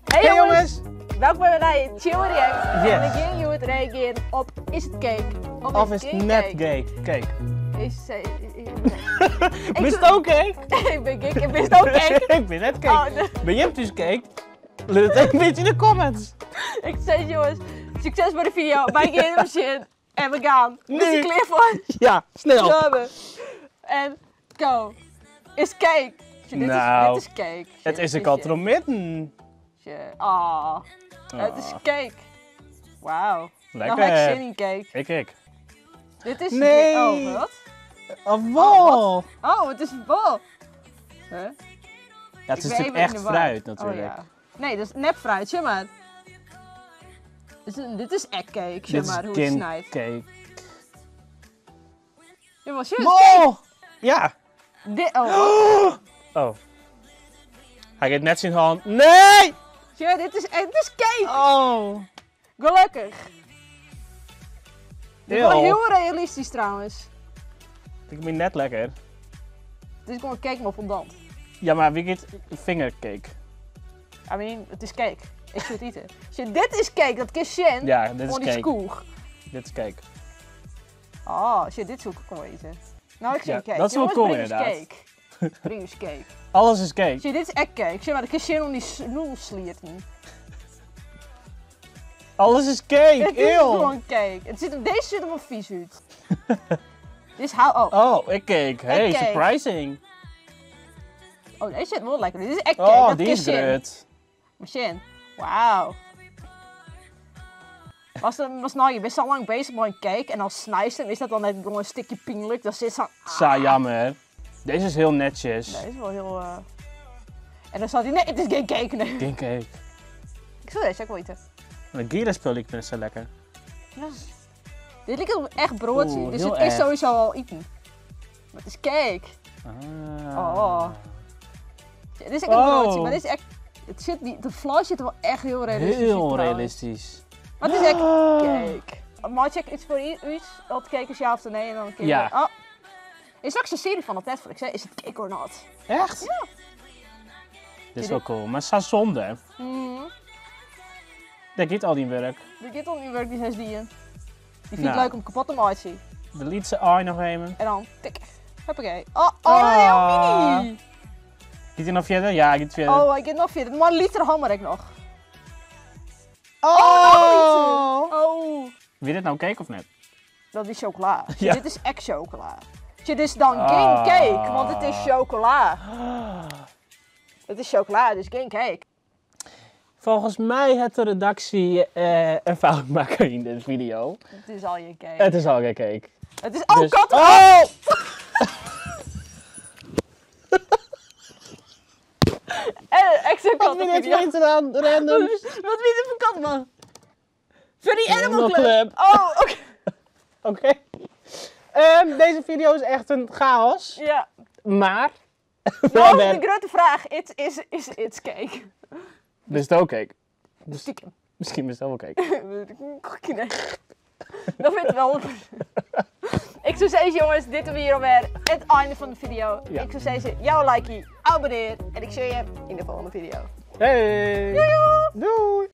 Hey jongens! Welkom bij Chill React. Yes. En ik ging je het reageren op is het cake? Of is het geen net cake? gay? Cake. Is Bist ook cake? Ik ben gek, ik ben ook cake. Ik ben net cake. Oh, nee. Ben jij dus cake? Laat het even weten in de comments. Ik zeg jongens, succes bij de video. Wij gaan hem zien. En we gaan. Nu. Dus ik leer voor. Ja, snel. Samen. En go. Is cake. Dit Nou, is cake. Het is een katromitten. Ah, het is cake. Wauw. Lekker. Nou heb ik zin in cake. Ik. Dit is... Nee. Oh, wat? Een wol. Oh, het is een bol. Huh? Ja, het is Ik ben natuurlijk even in echt de war. fruit natuurlijk. Oh, ja. Nee, dat is nep fruit, zeg maar. Dit is egg cake, zeg Dit maar, is hoe het kind snijdt. cake. Ja, maar serieus, Wol! Ja. oh, Oh. Hij gaat net zijn hand. Nee! ja, dit is cake. Oh. Gelukkig. Dit is Eeuw. wel heel realistisch trouwens. Ik vind net lekker. Het is gewoon cake maar fondant. Ja, maar wie gaat fingercake? I mean, het is cake. Ik zou het eten. Shit, dit is cake, dat kies Shen. Ja, dit is Gewoon iets cake. koeg. Dit is cake. Oh, shit, dit zou ik ook wel eten. Nou, ik zie Ja, cake. dat is wel Jongens, cool, breng eens inderdaad. Cake. Breng eens cake. Alles is cake. Shit, dit is echt cake. Zeg maar, dat kies Shen om die snoelslierten. Alles is cake. Het is Eeuw. gewoon cake. Deze ziet er wel vies uit. Dit is oh. Oh, ik cake. Hey, cake. surprising. Oh, deze zit wel lekker. Dit is echt cake. Oh, dat die kies is Shen. grut. Maar Shen, wauw. Was nou, je bent zo lang bezig met een cake en dan snijst hem, is dat dan net gewoon een stukje pingelijk? Dan zit zo. Sa, jammer. Deze is heel netjes. Nee, is wel heel. En dan staat hij, nee, het is geen cake. Nee. Geen cake. Ik zou deze ook wel eten. En de gira-spul, ik vind het zo lekker. Ja. Dit lijkt op echt broodje, Oeh, dus heel het is erg. sowieso al eten. Maar het is cake. Ah. Oh. Dit is echt een Oh. broodje, maar dit is echt. De vlees zit er wel echt heel realistisch in. Heel trouwens. realistisch. Maar het is echt cake. Maar check iets voor u, dat cake is ja of nee en dan een keer. Ja. Oh. Is straks een serie van op Netflix, hè? Is het cake or not? Echt? Ja. Dit is wel cool. Maar sa zonde. Dat gaat al die werk. De Gittel nu werkt die 6 die. Die vindt Nou. het leuk om kapot te maken. De lietse eye nog even. En dan tik. Hoppakee. Oh, heel mini. Gaat hij nog verder? Ja, gaat verder. Oh, ik heb nog verder. Maar een liter hammer ik nog. Oh! Oh. Wil je dit nou cake of net? Dat is chocola. Ja. Dit is echt chocola. Dit is dan geen Ah. cake, want het is chocola. Het is chocola, dus geen cake. Volgens mij heeft de redactie een fout maken in deze video. Het is al je cake. Het is al geen cake. Het is oh, Dus- kat. Oh! Extra kat. Wat ben je dit weten aan? Random. Wat weet je van kat, man? Voor die Animal Animal Club. Club. Oh, oké. Oké. Deze video is echt een chaos. Ja. Maar. we Nou, hebben- de grote vraag is cake. Dus het ook cake. Stiekem. Misschien is het wel cake. Nee. Dat vind ik wel. Ik zou zeggen, jongens, dit is weer alweer het einde van de video. Ja. Ik zou zeggen, jouw likey, abonneer en ik zie je in de volgende video. Hey! Doei! Doei!